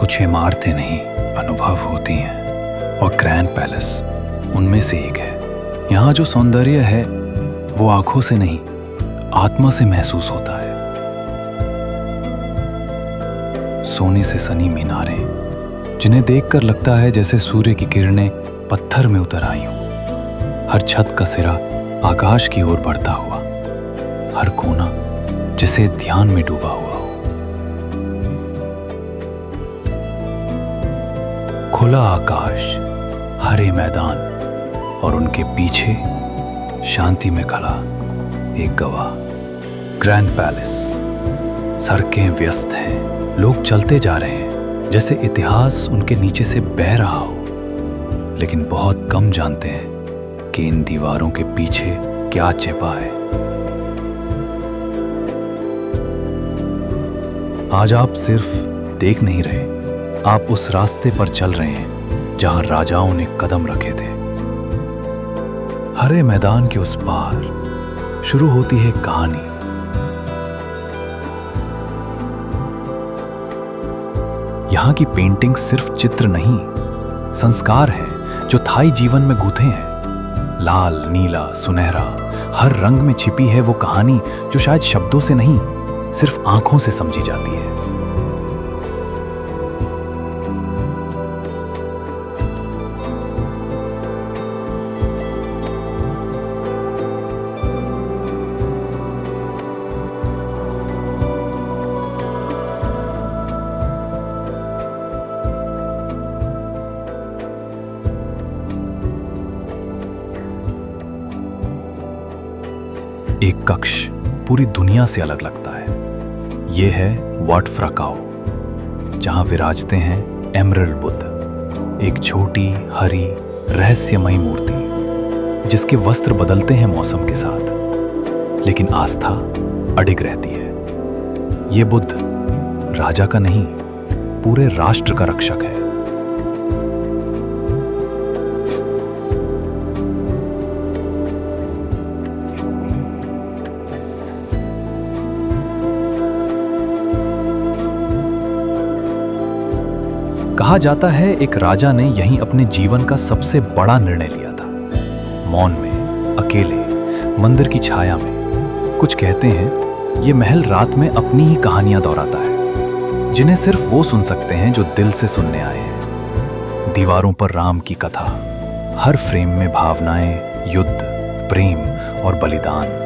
कुछ इमारतें नहीं, अनुभव होती हैं, और ग्रैंड पैलेस उनमें से एक है। यहाँ जो सौंदर्य है वो आंखों से नहीं, आत्मा से महसूस होता है। सोने से सनी मीनारें, जिन्हें देखकर लगता है जैसे सूर्य की किरणें पत्थर में उतर आई हों। हर छत का सिरा आकाश की ओर बढ़ता हुआ, हर कोना जैसे ध्यान में डूबा हुआ हो। खुला आकाश, हरे मैदान और उनके पीछे शांति में खड़ा एक गवाह। Grand palace. सड़कें व्यस्त हैं, लोग चलते जा रहे हैं जैसे इतिहास उनके नीचे से बह रहा हो, लेकिन बहुत कम जानते हैं कि इन दीवारों के पीछे क्या छिपा है। आज आप सिर्फ देख नहीं रहे, आप उस रास्ते पर चल रहे हैं जहां राजाओं ने कदम रखे थे। हरे मैदान के उस पार शुरू होती है कहानी। यहां की पेंटिंग सिर्फ चित्र नहीं, संस्कार है जो थाई जीवन में गूंथे हैं। लाल, नीला, सुनहरा, हर रंग में छिपी है वो कहानी जो शायद शब्दों से नहीं, सिर्फ आंखों से समझी जाती है। एक कक्ष पूरी दुनिया से अलग लगता है। यह है वाट फ्राकाओ, जहां विराजते हैं एमरल्ड बुद्ध, एक छोटी हरी रहस्यमयी मूर्ति जिसके वस्त्र बदलते हैं मौसम के साथ, लेकिन आस्था अडिग रहती है। ये बुद्ध राजा का नहीं, पूरे राष्ट्र का रक्षक है। कहा जाता है एक राजा ने यहीं अपने जीवन का सबसे बड़ा निर्णय लिया था। मौन में, अकेले, मंदिर की छाया में। कुछ कहते हैं ये महल रात में अपनी ही कहानियां दोहराता है, जिन्हें सिर्फ वो सुन सकते हैं जो दिल से सुनने आए हैं। दीवारों पर राम की कथा, हर फ्रेम में भावनाएं, युद्ध, प्रेम और बलिदान।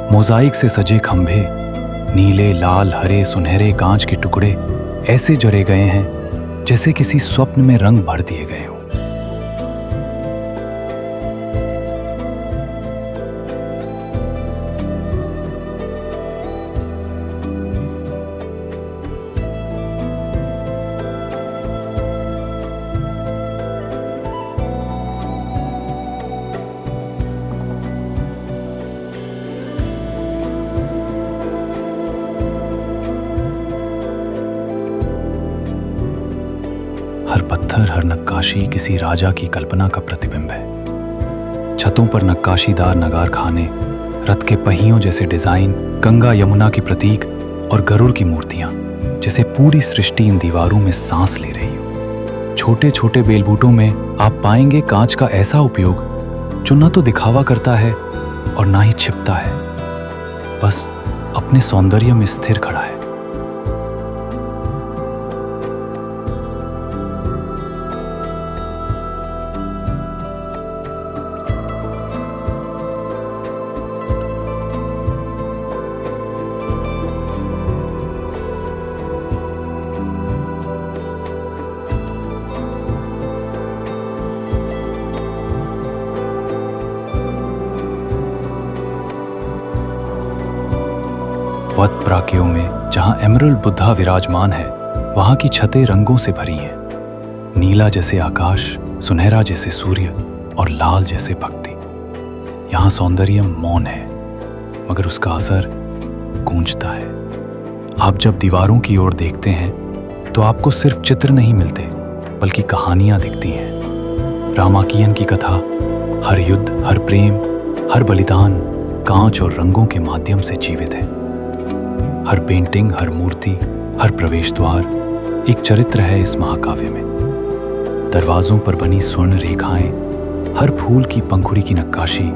मोज़ाइक से सजे खंभे, नीले, लाल, हरे, सुनहरे कांच के टुकड़े ऐसे जड़े गए हैं जैसे किसी स्वप्न में रंग भर दिए गए हों। हर पत्थर, हर नक्काशी किसी राजा की कल्पना का प्रतिबिंब है। छतों पर नक्काशीदार नगार खाने, रथ के पहियों जैसे डिजाइन, गंगा यमुना के प्रतीक और गरुड़ की मूर्तियां, जैसे पूरी सृष्टि इन दीवारों में सांस ले रही हो। छोटे छोटे बेलबूटों में आप पाएंगे कांच का ऐसा उपयोग जो न तो दिखावा करता है और ना ही छिपता है, बस अपने सौंदर्य में स्थिर खड़ा है। वट प्राकियों में जहां एमरल्ड बुद्धा विराजमान है, वहां की छतें रंगों से भरी हैं। नीला जैसे आकाश, सुनहरा जैसे सूर्य और लाल जैसे भक्ति। यहाँ सौंदर्य मौन है, मगर उसका असर गूंजता है। आप जब दीवारों की ओर देखते हैं तो आपको सिर्फ चित्र नहीं मिलते, बल्कि कहानियां दिखती हैं। रामाकियन की कथा, हर युद्ध, हर प्रेम, हर बलिदान कांच और रंगों के माध्यम से जीवित है। हर पेंटिंग, हर मूर्ति, हर प्रवेश द्वार एक चरित्र है इस महाकाव्य में। दरवाजों पर बनी स्वर्ण रेखाएं, हर फूल की पंखुड़ी की नक्काशी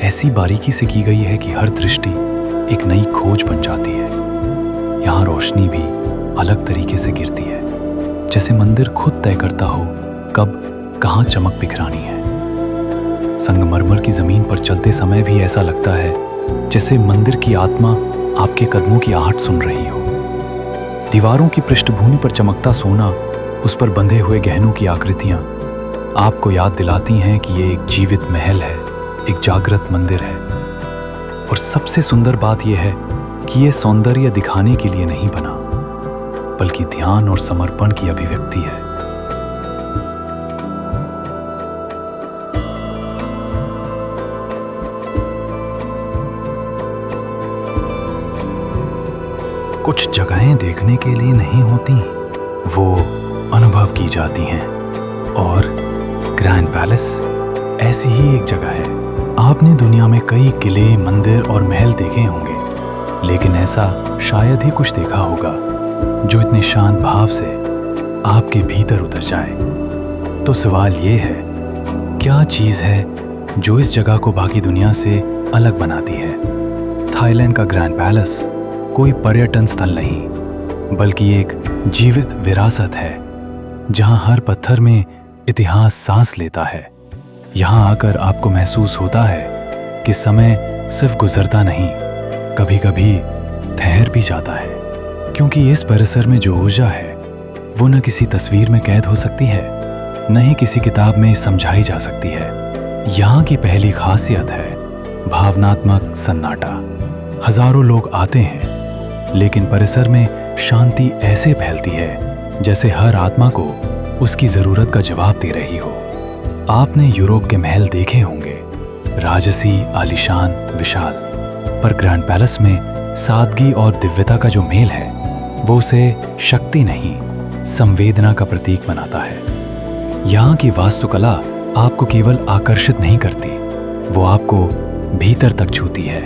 ऐसी बारीकी से की गई है कि हर दृष्टि एक नई खोज बन जाती है। यहाँ रोशनी भी अलग तरीके से गिरती है, जैसे मंदिर खुद तय करता हो कब कहाँ चमक बिखरानी है। संगमरमर की जमीन पर चलते समय भी ऐसा लगता है जैसे मंदिर की आत्मा आपके कदमों की आहट सुन रही हो। दीवारों की पृष्ठभूमि पर चमकता सोना, उस पर बंधे हुए गहनों की आकृतियां आपको याद दिलाती हैं कि ये एक जीवित महल है, एक जागृत मंदिर है। और सबसे सुंदर बात यह है कि ये सौंदर्य दिखाने के लिए नहीं बना, बल्कि ध्यान और समर्पण की अभिव्यक्ति है। कुछ जगहें देखने के लिए नहीं होती, वो अनुभव की जाती हैं। और ग्रैंड पैलेस ऐसी ही एक जगह है। आपने दुनिया में कई किले, मंदिर और महल देखे होंगे, लेकिन ऐसा शायद ही कुछ देखा होगा जो इतने शांत भाव से आपके भीतर उतर जाए। तो सवाल ये है, क्या चीज़ है जो इस जगह को बाकी दुनिया से अलग बनाती है? थाईलैंड का ग्रैंड पैलेस कोई पर्यटन स्थल नहीं, बल्कि एक जीवित विरासत है, जहां हर पत्थर में इतिहास सांस लेता है। यहाँ आकर आपको महसूस होता है कि समय सिर्फ गुजरता नहीं, कभी कभी ठहर भी जाता है, क्योंकि इस परिसर में जो ऊर्जा है वो न किसी तस्वीर में कैद हो सकती है, न ही किसी किताब में समझाई जा सकती है। यहाँ की पहली खासियत है भावनात्मक सन्नाटा। हजारों लोग आते हैं, लेकिन परिसर में शांति ऐसे फैलती है जैसे हर आत्मा को उसकी जरूरत का जवाब दे रही हो। आपने यूरोप के महल देखे होंगे, राजसी, आलीशान, विशाल, पर ग्रैंड पैलेस में सादगी और दिव्यता का जो मेल है वो उसे शक्ति नहीं, संवेदना का प्रतीक बनाता है। यहाँ की वास्तुकला आपको केवल आकर्षित नहीं करती, वो आपको भीतर तक छूती है।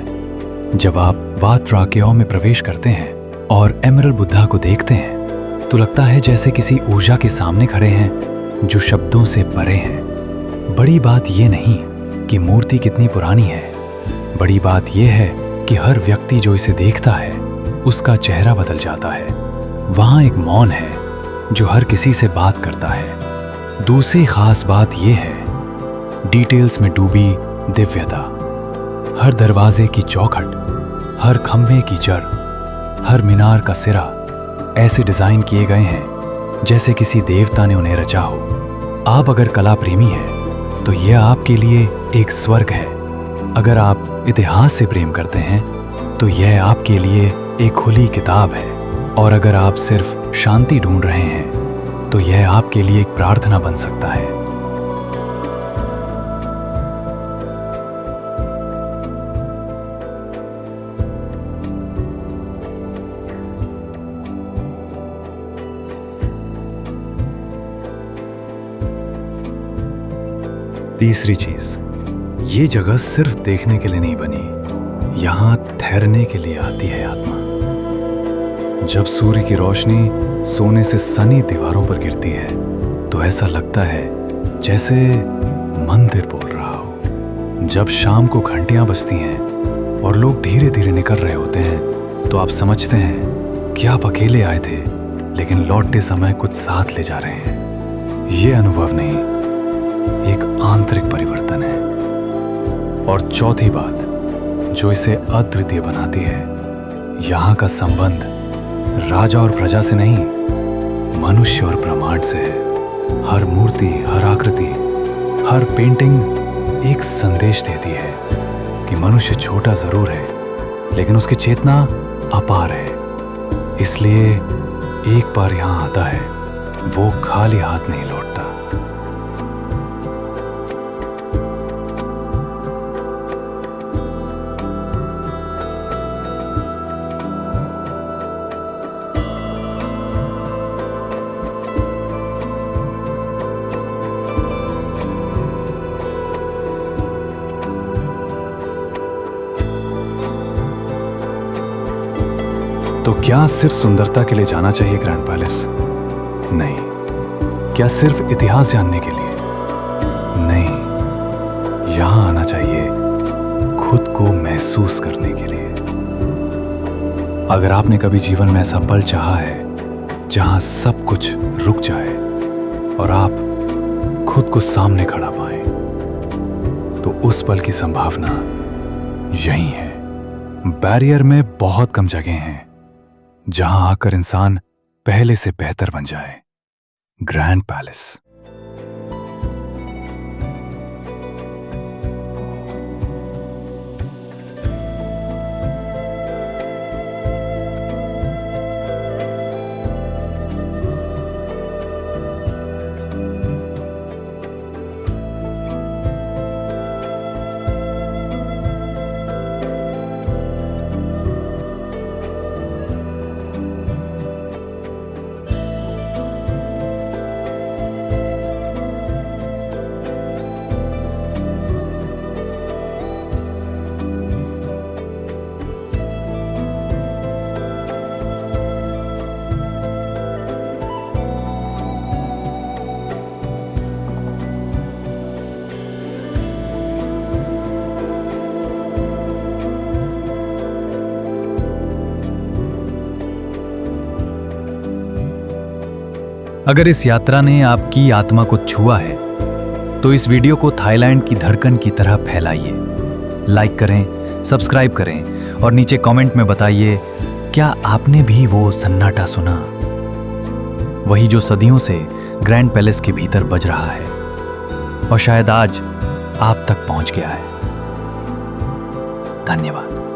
जब आप वात ट्राकेओ में प्रवेश करते हैं और एमरल्ड बुद्धा को देखते हैं, तो लगता है जैसे किसी ऊर्जा के सामने खड़े हैं जो शब्दों से परे है। बड़ी बात यह नहीं कि मूर्ति कितनी पुरानी है, बड़ी बात यह है कि हर व्यक्ति जो इसे देखता है उसका चेहरा बदल जाता है। वहाँ एक मौन है जो हर किसी से बात करता है। दूसरी खास बात यह है डिटेल्स में डूबी दिव्यता। हर दरवाजे की चौखट, हर खंभे की जड़, हर मीनार का सिरा ऐसे डिजाइन किए गए हैं जैसे किसी देवता ने उन्हें रचा हो। आप अगर कला प्रेमी हैं तो यह आपके लिए एक स्वर्ग है। अगर आप इतिहास से प्रेम करते हैं तो यह आपके लिए एक खुली किताब है। और अगर आप सिर्फ शांति ढूंढ रहे हैं तो यह आपके लिए एक प्रार्थना बन सकता है। तीसरी चीज, ये जगह सिर्फ देखने के लिए नहीं बनी, यहाँ ठहरने के लिए आती है आत्मा। जब सूर्य की रोशनी सोने से सनी दीवारों पर गिरती है तो ऐसा लगता है जैसे मंदिर बोल रहा हो। जब शाम को घंटियां बजती हैं और लोग धीरे धीरे निकल रहे होते हैं तो आप समझते हैं कि आप अकेले आए थे, लेकिन लौटते समय कुछ साथ ले जा रहे हैं। ये अनुभव नहीं, एक आंतरिक परिवर्तन है। और चौथी बात जो इसे अद्वितीय बनाती है, यहाँ का संबंध राजा और प्रजा से नहीं, मनुष्य और ब्रह्मांड से है। हर मूर्ति, हर आकृति, हर पेंटिंग एक संदेश देती है कि मनुष्य छोटा जरूर है, लेकिन उसकी चेतना अपार है। इसलिए एक बार यहाँ आता है, वो खाली हाथ नहीं लौटता। तो क्या सिर्फ सुंदरता के लिए जाना चाहिए ग्रैंड पैलेस? नहीं। क्या सिर्फ इतिहास जानने के लिए? नहीं। यहां आना चाहिए खुद को महसूस करने के लिए। अगर आपने कभी जीवन में ऐसा पल चाहा है जहां सब कुछ रुक जाए और आप खुद को सामने खड़ा पाएं, तो उस पल की संभावना यही है। बैरियर में बहुत कम जगह हैं जहां आकर इंसान पहले से बेहतर बन जाए। Grand palace. अगर इस यात्रा ने आपकी आत्मा को छुआ है तो इस वीडियो को थाईलैंड की धड़कन की तरह फैलाइए। लाइक करें, सब्सक्राइब करें और नीचे कमेंट में बताइए, क्या आपने भी वो सन्नाटा सुना? वही जो सदियों से ग्रैंड पैलेस के भीतर बज रहा है और शायद आज आप तक पहुंच गया है। धन्यवाद।